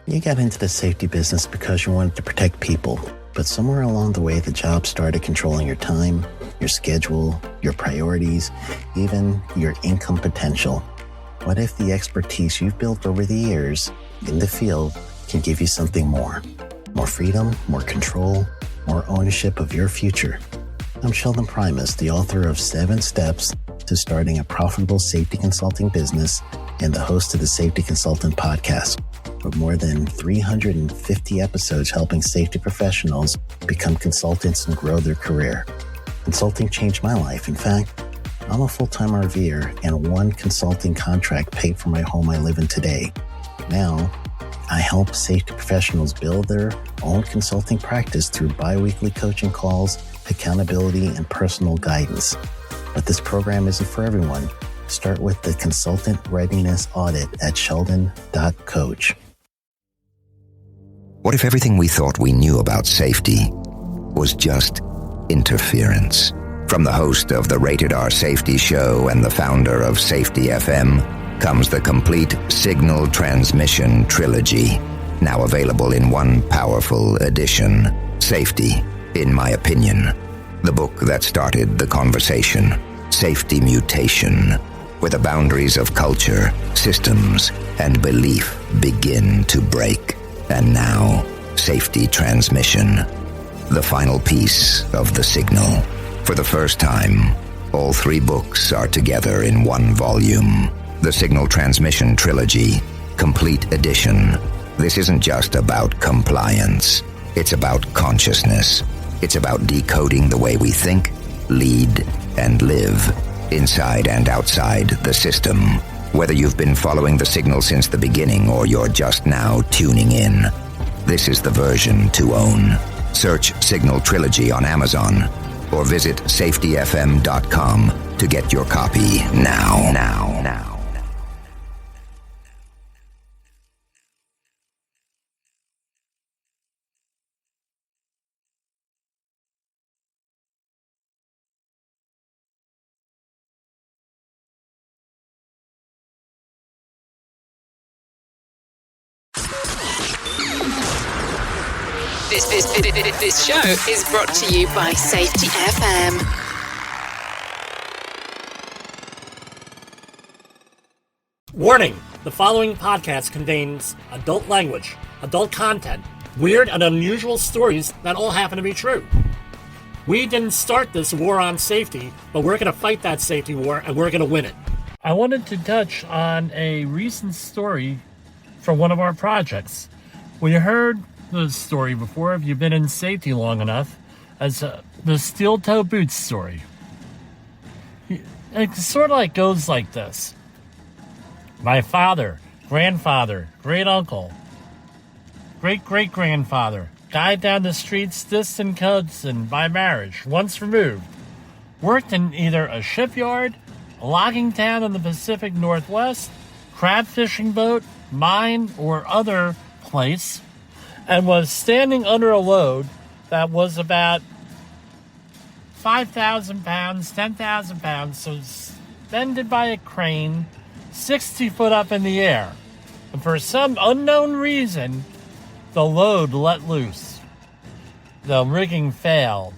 You got into the safety business because you wanted to protect people, but somewhere along the way, the job started controlling your time, your schedule, your priorities, even your income potential. What if the expertise you've built over the years in the field can give you something more? More freedom, more control, more ownership of your future. I'm Sheldon Primus, the author of 7 Steps to Starting a Profitable Safety Consulting Business and the host of the Safety Consultant Podcast, with more than 350 episodes helping safety professionals become consultants and grow their career. Consulting changed my life. In fact, I'm a full-time RVer, and one consulting contract paid for my home I live in today. Now, I help safety professionals build their own consulting practice through bi-weekly coaching calls, accountability, and personal guidance. But this program isn't for everyone. Start with the Consultant Readiness Audit at sheldon.coach. What if everything we thought we knew about safety was just interference? From the host of the Rated R Safety Show and the founder of Safety FM comes the complete Signal Transmission Trilogy, now available in one powerful edition. Safety, in my opinion, the book that started the conversation. Safety Mutation, where the boundaries of culture, systems, and belief begin to break. And now, Safety Transmission, the final piece of the signal. For the first time, all 3 books are together in one volume. The Signal Transmission Trilogy, Complete Edition. This isn't just about compliance. It's about consciousness. It's about decoding the way we think, lead, and live, inside and outside the system. Whether you've been following the signal since the beginning or you're just now tuning in, this is the version to own. Search Signal Trilogy on Amazon or visit safetyfm.com to get your copy now. This show is brought to you by Safety FM. Warning! The following podcast contains adult language, adult content, weird and unusual stories that all happen to be true. We didn't start this war on safety, but we're going to fight that safety war and we're going to win it. I wanted to touch on a recent story from one of our projects. We heard the story before, if you've been in safety long enough, as the steel-toe boots story. It sort of like goes like this. My father, grandfather, great-uncle, great-great-grandfather died down the streets, distant cousin by marriage, once removed. Worked in either a shipyard, a logging town in the Pacific Northwest, crab fishing boat, mine, or other place, and was standing under a load that was about 5,000 pounds, 10,000 pounds, so suspended by a crane 60 foot up in the air. And for some unknown reason, the load let loose. The rigging failed.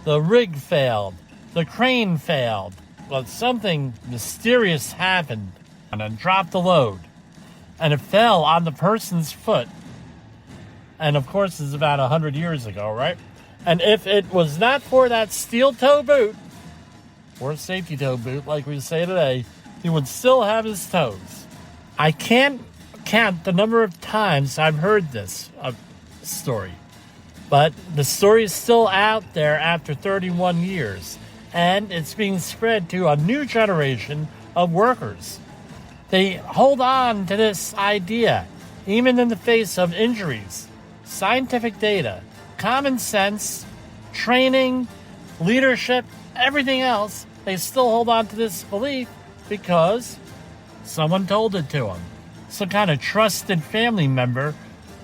The rig failed. The crane failed. But something mysterious happened and it dropped the load. And it fell on the person's foot. And of course, it's about 100 years ago, right? And if it was not for that steel toe boot, or safety toe boot, like we say today, he would still have his toes. I can't count the number of times I've heard this story. But the story is still out there after 31 years. And it's being spread to a new generation of workers. They hold on to this idea, even in the face of injuries. Scientific data, common sense, training, leadership, everything else, they still hold on to this belief because someone told it to them. Some kind of trusted family member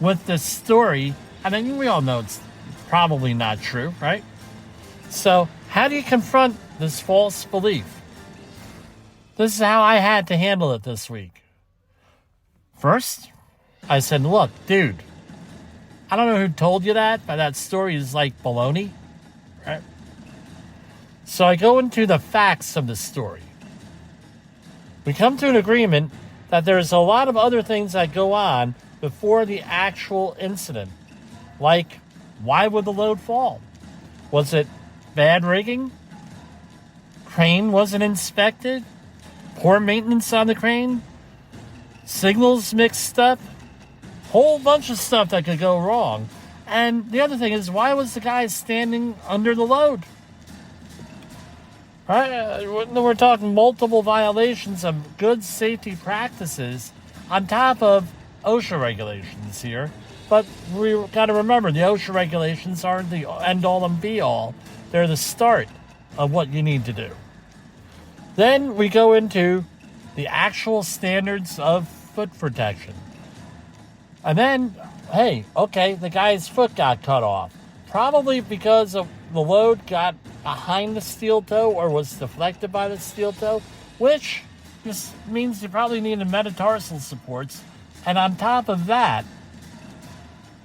with this story. I mean, we all know it's probably not true, right? So how do you confront this false belief? This is how I had to handle it this week. First, I said, look, dude, I don't know who told you that, but that story is like baloney, right? So I go into the facts of the story. We come to an agreement that there's a lot of other things that go on before the actual incident. Like, why would the load fall? Was it bad rigging? Crane wasn't inspected? Poor maintenance on the crane? Signals mixed up? Whole bunch of stuff that could go wrong. And the other thing is, why was the guy standing under the load? Right? We're talking multiple violations of good safety practices on top of OSHA regulations here. But we got to remember, the OSHA regulations aren't the end-all and be-all. They're the start of what you need to do. Then we go into the actual standards of foot protection. And then, hey, okay, the guy's foot got cut off. Probably because of the load got behind the steel toe or was deflected by the steel toe, which just means you probably needed metatarsal supports. And on top of that,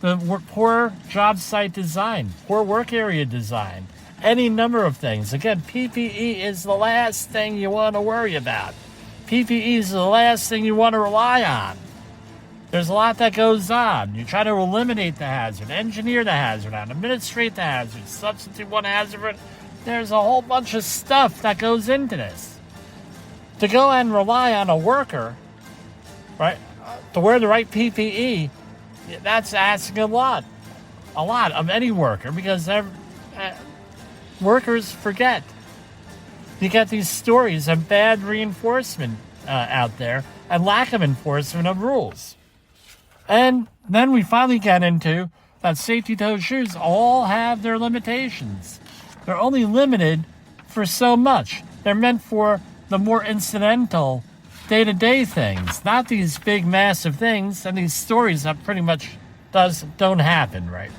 the poor job site design, poor work area design, any number of things. Again, PPE is the last thing you want to worry about. PPE is the last thing you want to rely on. There's a lot that goes on. You try to eliminate the hazard, engineer the hazard out, administrate the hazard, substitute one hazard. There's a whole bunch of stuff that goes into this. To go and rely on a worker, right, to wear the right PPE, that's asking a lot of any worker, because workers forget. You get these stories of bad reinforcement out there and lack of enforcement of rules. And then we finally get into that safety toe shoes all have their limitations. They're only limited for so much. They're meant for the more incidental day-to-day things, not these big, massive things and these stories that pretty much don't happen, right?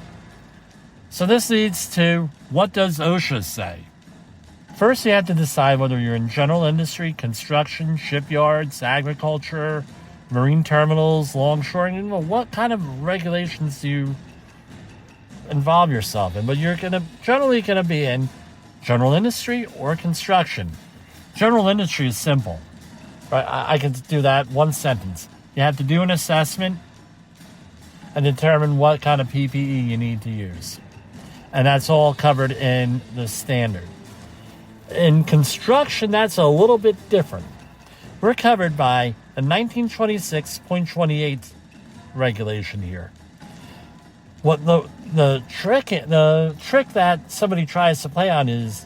So this leads to, what does OSHA say? First, you have to decide whether you're in general industry, construction, shipyards, agriculture, marine terminals, longshoring. What kind of regulations do you involve yourself in? But you're generally going to be in general industry or construction. General industry is simple. Right? I can do that one sentence. You have to do an assessment and determine what kind of PPE you need to use. And that's all covered in the standard. In construction, that's a little bit different. We're covered by the 1926.28 regulation here. What the trick that somebody tries to play on is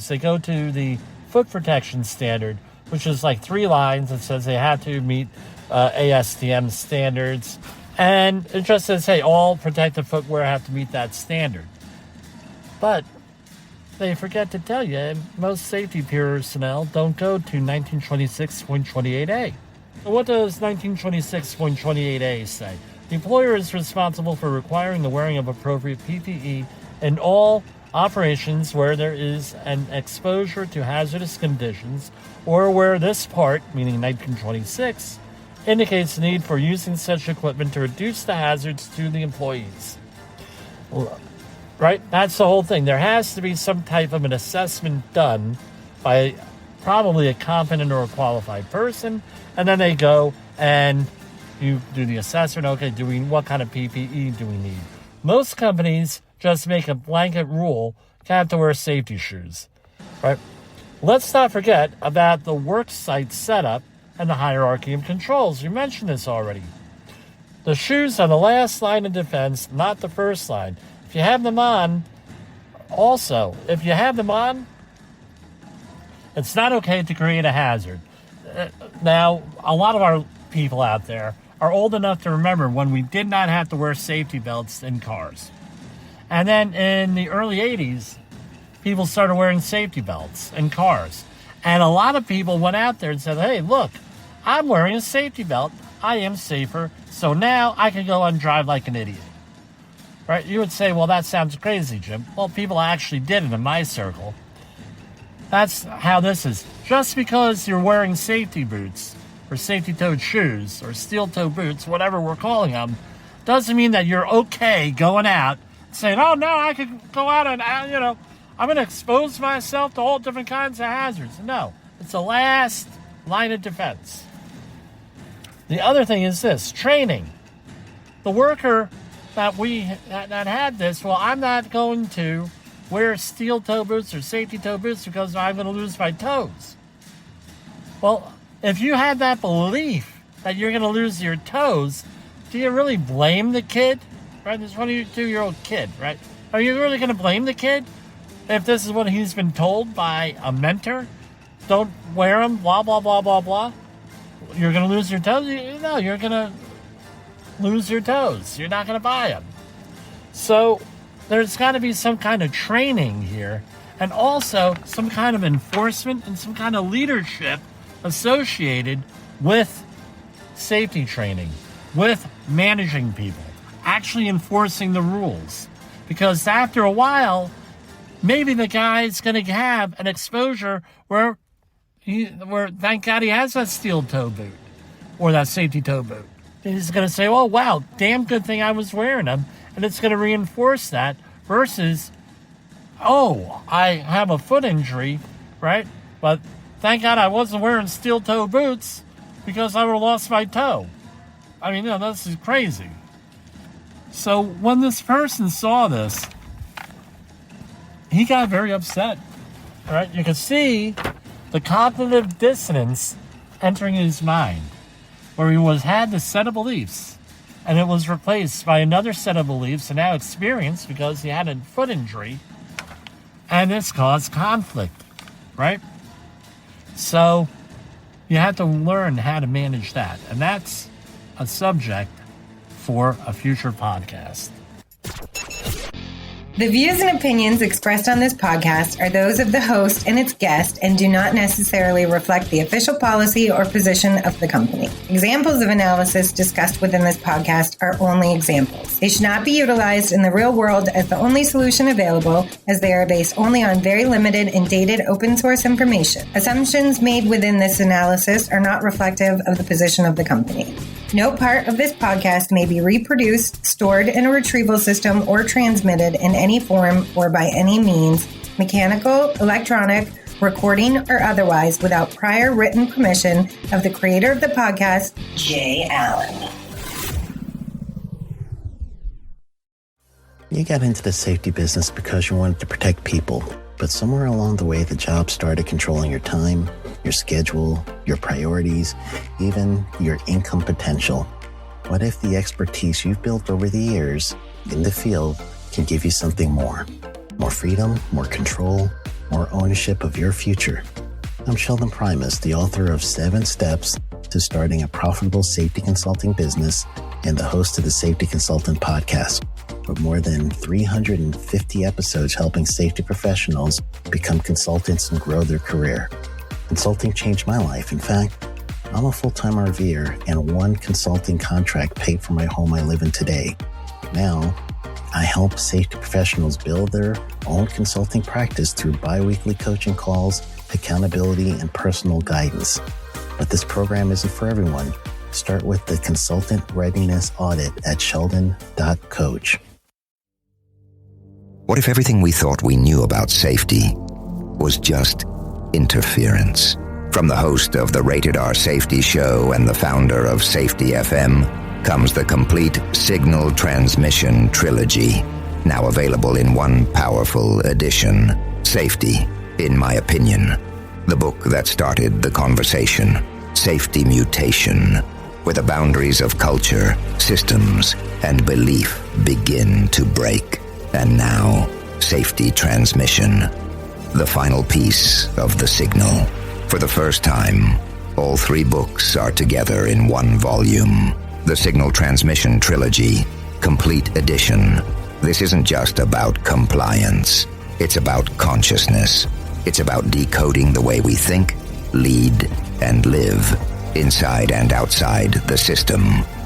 they go to the foot protection standard, which is like 3 lines that says they have to meet ASTM standards, and it just says, hey, all protective footwear have to meet that standard. But they forget to tell you, most safety personnel don't go to 1926.28a. What does 1926.28a say? The employer is responsible for requiring the wearing of appropriate PPE in all operations where there is an exposure to hazardous conditions or where this part, meaning 1926, indicates the need for using such equipment to reduce the hazards to the employees. Right? That's the whole thing. There has to be some type of an assessment done by probably a competent or a qualified person, and then they go and you do the assessment. Okay, what kind of PPE do we need? Most companies just make a blanket rule, you have to wear safety shoes. Right? Let's not forget about the work site setup and the hierarchy of controls. You mentioned this already. The shoes are the last line of defense, not the first line. If you have them on, it's not okay to create a hazard. Now, a lot of our people out there are old enough to remember when we did not have to wear safety belts in cars. And then in the early 80s, people started wearing safety belts in cars. And a lot of people went out there and said, hey, look, I'm wearing a safety belt. I am safer. So now I can go and drive like an idiot. Right? You would say, well, that sounds crazy, Jim. Well, people actually did it in my circle. That's how this is. Just because you're wearing safety boots or safety-toed shoes or steel-toe boots, whatever we're calling them, doesn't mean that you're okay going out saying, oh, no, I could go out and, I'm going to expose myself to all different kinds of hazards. No, it's the last line of defense. The other thing is this, training. The worker that had this, well, I'm not going to wear steel-toe boots or safety-toe boots because I'm going to lose my toes. Well, if you had that belief that you're going to lose your toes, do you really blame the kid? Right? This 22-year-old kid, right? Are you really going to blame the kid if this is what he's been told by a mentor? Don't wear them, blah, blah, blah, blah, blah. You're going to lose your toes? No, you're going to lose your toes. You're not going to buy them. So there's got to be some kind of training here, and also some kind of enforcement and some kind of leadership associated with safety training, with managing people, actually enforcing the rules. Because after a while, maybe the guy's going to have an exposure where thank God he has that steel toe boot or that safety toe boot. He's going to say, oh, wow, damn good thing I was wearing them. And it's going to reinforce that versus, oh, I have a foot injury, right? But thank God I wasn't wearing steel toe boots because I would have lost my toe. I mean, this is crazy. So when this person saw this, he got very upset. All right, you can see the cognitive dissonance entering his mind, where he had this set of beliefs, and it was replaced by another set of beliefs and now experience because he had a foot injury, and this caused conflict, right? So you have to learn how to manage that, and that's a subject for a future podcast. The views and opinions expressed on this podcast are those of the host and its guest and do not necessarily reflect the official policy or position of the company. Examples of analysis discussed within this podcast are only examples. They should not be utilized in the real world as the only solution available, as they are based only on very limited and dated open source information. Assumptions made within this analysis are not reflective of the position of the company. No part of this podcast may be reproduced, stored in a retrieval system, or transmitted in any form or by any means, mechanical, electronic, recording, or otherwise, without prior written permission of the creator of the podcast, Jay Allen. You got into the safety business because you wanted to protect people, but somewhere along the way, the job started controlling your time, your schedule, your priorities, even your income potential. What if the expertise you've built over the years in the field can give you something more? More freedom, more control, more ownership of your future. I'm Sheldon Primus, the author of 7 Steps to Starting a Profitable Safety Consulting Business and the host of the Safety Consultant Podcast, with more than 350 episodes helping safety professionals become consultants and grow their career. Consulting changed my life. In fact, I'm a full-time RVer, and one consulting contract paid for my home I live in today. Now, I help safety professionals build their own consulting practice through bi-weekly coaching calls, accountability, and personal guidance. But this program isn't for everyone. Start with the Consultant Readiness Audit at sheldon.coach. What if everything we thought we knew about safety was just interference? From the host of the Rated R Safety Show and the founder of Safety FM comes the complete Signal Transmission Trilogy, now available in one powerful edition. Safety, in my opinion, the book that started the conversation. Safety Mutation, where the boundaries of culture, systems, and belief begin to break. And now, Safety Transmission, the final piece of the signal. For the first time, all 3 books are together in one volume. The Signal Transmission Trilogy, Complete Edition. This isn't just about compliance. It's about consciousness. It's about decoding the way we think, lead, and live, inside and outside the system.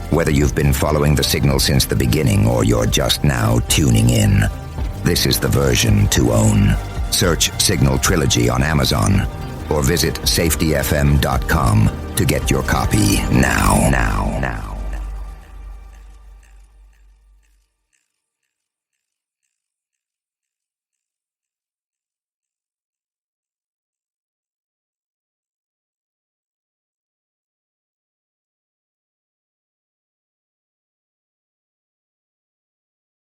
Whether you've been following the signal since the beginning or you're just now tuning in, this is the version to own. Search Signal Trilogy on Amazon or visit safetyfm.com to get your copy now.